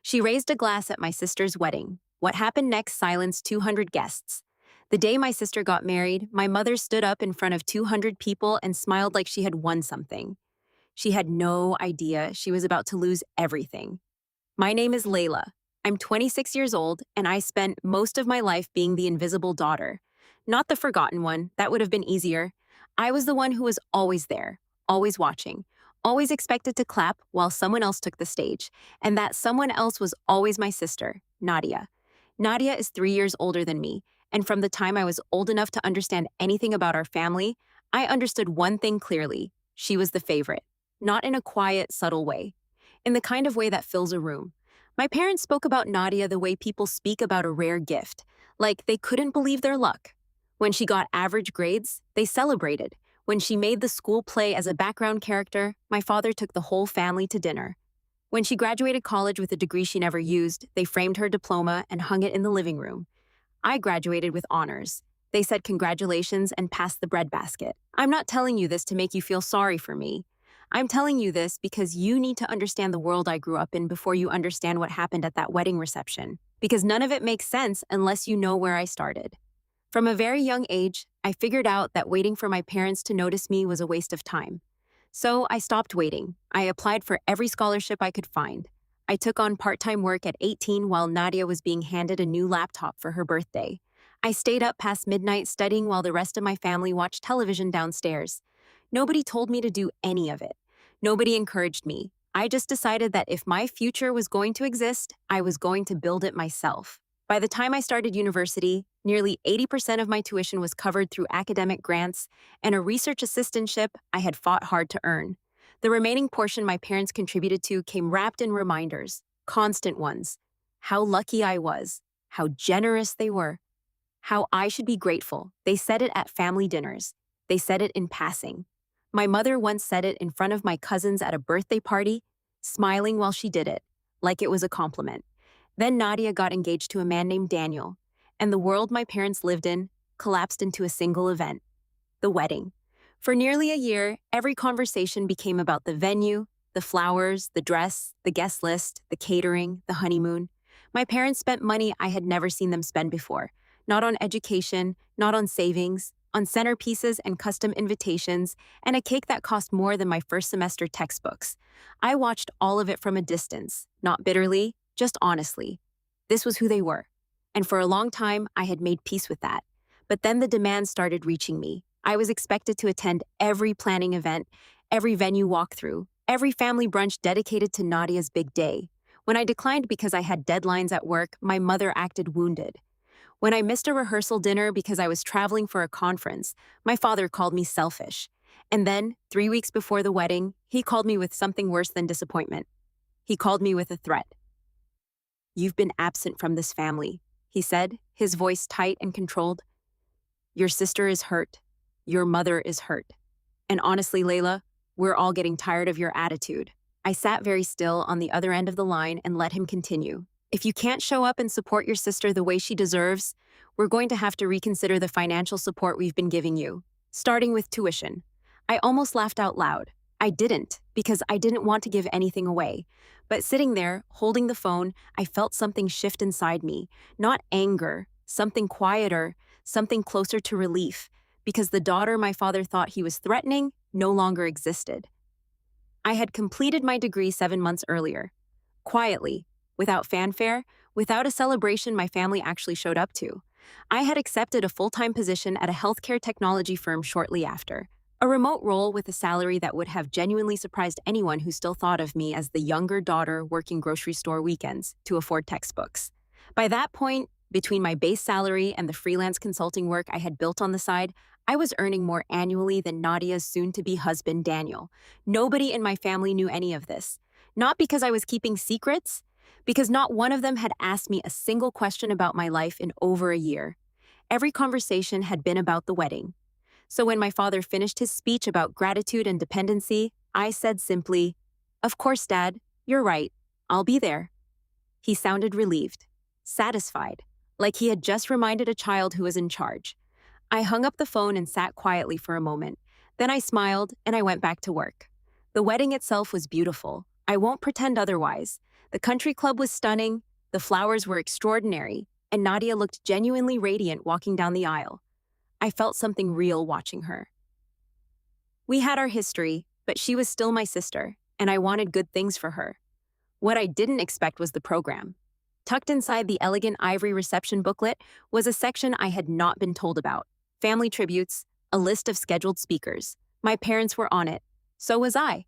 She raised a glass at my sister's wedding. What happened next silenced 200 guests. The day my sister got married, my mother stood up in front of 200 people and smiled like she had won something. She had no idea she was about to lose everything. My name is Layla. I'm 26 years old, and I spent most of my life being the invisible daughter. Not the forgotten one, that would have been easier. I was the one who was always there, always watching, always expected to clap while someone else took the stage. And that someone else was always my sister, Nadia. Nadia is 3 years older than me, and from the time I was old enough to understand anything about our family, I understood one thing clearly. She was the favorite. Not in a quiet, subtle way. In the kind of way that fills a room. My parents spoke about Nadia the way people speak about a rare gift, like they couldn't believe their luck. When she got average grades, they celebrated. When she made the school play as a background character, my father took the whole family to dinner. When she graduated college with a degree she never used, they framed her diploma and hung it in the living room. I graduated with honors. They said congratulations and passed the breadbasket. I'm not telling you this to make you feel sorry for me. I'm telling you this because you need to understand the world I grew up in before you understand what happened at that wedding reception. Because none of it makes sense unless you know where I started. From a very young age, I figured out that waiting for my parents to notice me was a waste of time. So I stopped waiting. I applied for every scholarship I could find. I took on part-time work at 18 while Nadia was being handed a new laptop for her birthday. I stayed up past midnight studying while the rest of my family watched television downstairs. Nobody told me to do any of it. Nobody encouraged me. I just decided that if my future was going to exist, I was going to build it myself. By the time I started university, nearly 80% of my tuition was covered through academic grants and a research assistantship I had fought hard to earn. The remaining portion my parents contributed to came wrapped in reminders, constant ones. How lucky I was, how generous they were, how I should be grateful. They said it at family dinners. They said it in passing. My mother once said it in front of my cousins at a birthday party, smiling while she did it, like it was a compliment. Then Nadia got engaged to a man named Daniel, and the world my parents lived in collapsed into a single event, the wedding. For nearly a year, every conversation became about the venue, the flowers, the dress, the guest list, the catering, the honeymoon. My parents spent money I had never seen them spend before, not on education, not on savings, on centerpieces and custom invitations, and a cake that cost more than my first semester textbooks. I watched all of it from a distance, not bitterly, just honestly. This was who they were. And for a long time, I had made peace with that. But then the demands started reaching me. I was expected to attend every planning event, every venue walkthrough, every family brunch dedicated to Nadia's big day. When I declined because I had deadlines at work, my mother acted wounded. When I missed a rehearsal dinner because I was traveling for a conference, my father called me selfish. And then, 3 weeks before the wedding, he called me with something worse than disappointment. He called me with a threat. "You've been absent from this family," he said, his voice tight and controlled. "Your sister is hurt. Your mother is hurt. And honestly, Layla, we're all getting tired of your attitude." I sat very still on the other end of the line and let him continue. "If you can't show up and support your sister the way she deserves, we're going to have to reconsider the financial support we've been giving you, starting with tuition." I almost laughed out loud. I didn't, because I didn't want to give anything away. But sitting there, holding the phone, I felt something shift inside me. Not anger, something quieter, something closer to relief, because the daughter my father thought he was threatening no longer existed. I had completed my degree 7 months earlier. Quietly, without fanfare, without a celebration my family actually showed up to. I had accepted a full-time position at a healthcare technology firm shortly after. A remote role with a salary that would have genuinely surprised anyone who still thought of me as the younger daughter working grocery store weekends to afford textbooks. By that point, between my base salary and the freelance consulting work I had built on the side, I was earning more annually than Nadia's soon-to-be husband, Daniel. Nobody in my family knew any of this. Not because I was keeping secrets, because not one of them had asked me a single question about my life in over a year. Every conversation had been about the wedding. So when my father finished his speech about gratitude and dependency, I said simply, "Of course, Dad, you're right. I'll be there." He sounded relieved, satisfied, like he had just reminded a child who was in charge. I hung up the phone and sat quietly for a moment. Then I smiled and I went back to work. The wedding itself was beautiful. I won't pretend otherwise. The country club was stunning, the flowers were extraordinary, and Nadia looked genuinely radiant walking down the aisle. I felt something real watching her. We had our history, but she was still my sister, and I wanted good things for her. What I didn't expect was the program. Tucked inside the elegant ivory reception booklet was a section I had not been told about. Family tributes, a list of scheduled speakers. My parents were on it. So was I.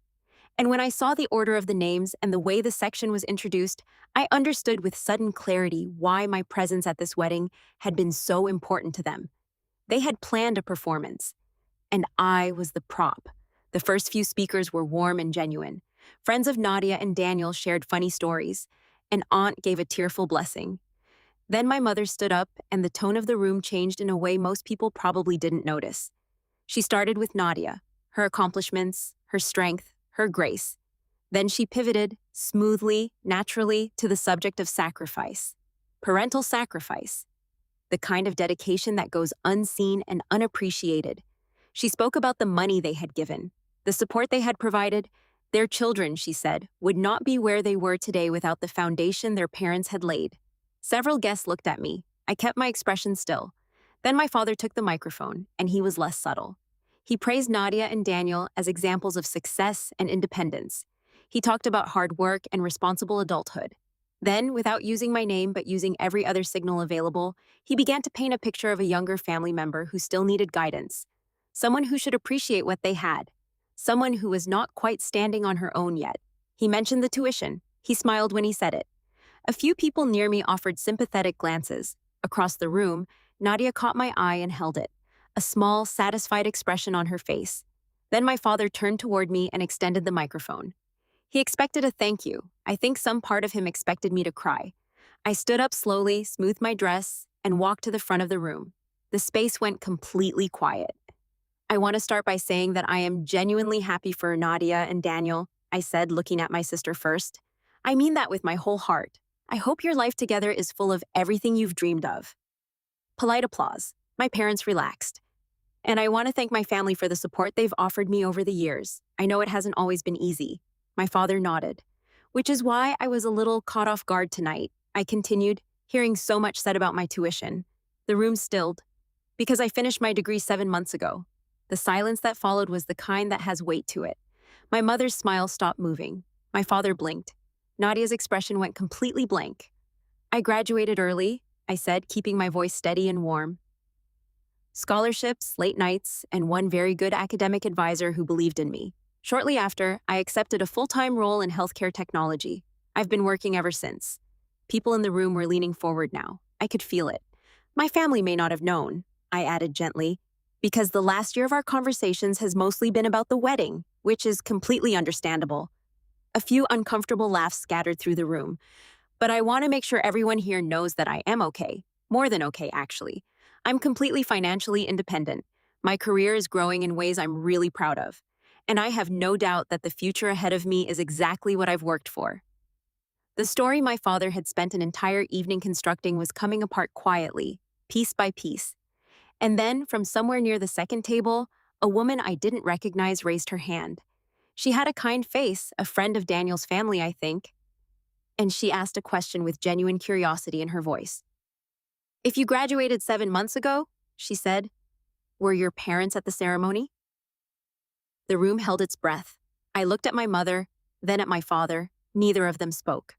And when I saw the order of the names and the way the section was introduced, I understood with sudden clarity why my presence at this wedding had been so important to them. They had planned a performance, and I was the prop. The first few speakers were warm and genuine. Friends of Nadia and Daniel shared funny stories. An aunt gave a tearful blessing. Then my mother stood up, and the tone of the room changed in a way most people probably didn't notice. She started with Nadia, her accomplishments, her strength, her grace. Then she pivoted, smoothly, naturally, to the subject of sacrifice. Parental sacrifice. The kind of dedication that goes unseen and unappreciated. She spoke about the money they had given, the support they had provided. Their children, she said, would not be where they were today without the foundation their parents had laid. Several guests looked at me. I kept my expression still. Then my father took the microphone, and he was less subtle. He praised Nadia and Daniel as examples of success and independence. He talked about hard work and responsible adulthood. Then, without using my name but using every other signal available, he began to paint a picture of a younger family member who still needed guidance. Someone who should appreciate what they had. Someone who was not quite standing on her own yet. He mentioned the tuition. He smiled when he said it. A few people near me offered sympathetic glances. Across the room, Nadia caught my eye and held it, a small, satisfied expression on her face. Then my father turned toward me and extended the microphone. He expected a thank you. I think some part of him expected me to cry. I stood up slowly, smoothed my dress, and walked to the front of the room. The space went completely quiet. I want to start by saying that I am genuinely happy for Nadia and Daniel, I said, looking at my sister first. I mean that with my whole heart. I hope your life together is full of everything you've dreamed of. Polite applause. My parents relaxed. And I want to thank my family for the support they've offered me over the years. I know it hasn't always been easy. My father nodded. Which is why I was a little caught off guard tonight. I continued, hearing so much said about my tuition. The room stilled. Because I finished my degree 7 months ago. The silence that followed was the kind that has weight to it. My mother's smile stopped moving. My father blinked. Nadia's expression went completely blank. I graduated early, I said, keeping my voice steady and warm. Scholarships, late nights, and one very good academic advisor who believed in me. Shortly after, I accepted a full-time role in healthcare technology. I've been working ever since. People in the room were leaning forward now. I could feel it. My family may not have known, I added gently, because the last year of our conversations has mostly been about the wedding, which is completely understandable. A few uncomfortable laughs scattered through the room. But I want to make sure everyone here knows that I am okay. More than okay, actually. I'm completely financially independent. My career is growing in ways I'm really proud of. And I have no doubt that the future ahead of me is exactly what I've worked for. The story my father had spent an entire evening constructing was coming apart quietly, piece by piece. And then, from somewhere near the second table, a woman I didn't recognize raised her hand. She had a kind face, a friend of Daniel's family, I think. And she asked a question with genuine curiosity in her voice. If you graduated 7 months ago, she said, were your parents at the ceremony? The room held its breath. I looked at my mother, then at my father. Neither of them spoke.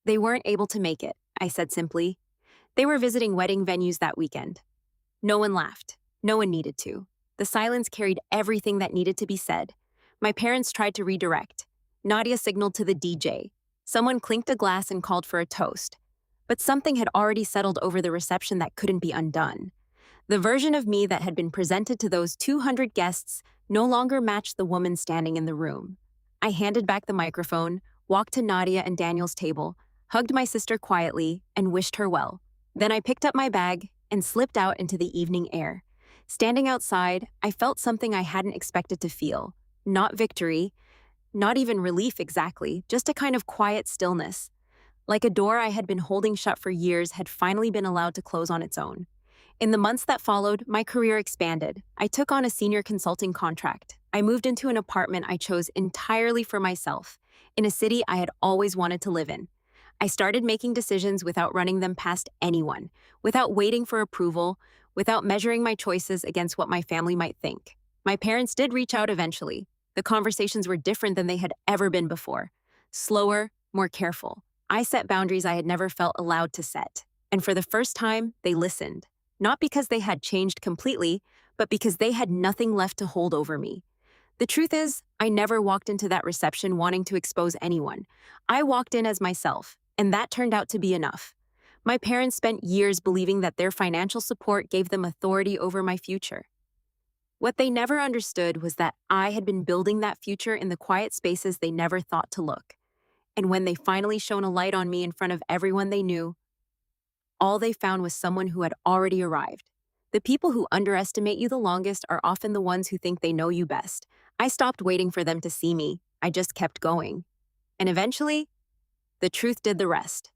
They weren't able to make it, I said simply. They were visiting wedding venues that weekend. No one laughed. No one needed to. The silence carried everything that needed to be said. My parents tried to redirect. Nadia signaled to the DJ. Someone clinked a glass and called for a toast. But something had already settled over the reception that couldn't be undone. The version of me that had been presented to those 200 guests no longer matched the woman standing in the room. I handed back the microphone, walked to Nadia and Daniel's table, hugged my sister quietly, and wished her well. Then I picked up my bag and slipped out into the evening air. Standing outside, I felt something I hadn't expected to feel. Not victory, not even relief exactly, just a kind of quiet stillness. Like a door I had been holding shut for years had finally been allowed to close on its own. In the months that followed, my career expanded. I took on a senior consulting contract. I moved into an apartment I chose entirely for myself, in a city I had always wanted to live in. I started making decisions without running them past anyone, without waiting for approval, without measuring my choices against what my family might think. My parents did reach out eventually. The conversations were different than they had ever been before. Slower, more careful. I set boundaries I had never felt allowed to set. And for the first time, they listened. Not because they had changed completely, but because they had nothing left to hold over me. The truth is, I never walked into that reception wanting to expose anyone. I walked in as myself, and that turned out to be enough. My parents spent years believing that their financial support gave them authority over my future. What they never understood was that I had been building that future in the quiet spaces they never thought to look. And when they finally shone a light on me in front of everyone they knew, all they found was someone who had already arrived. The people who underestimate you the longest are often the ones who think they know you best. I stopped waiting for them to see me. I just kept going. And eventually, the truth did the rest.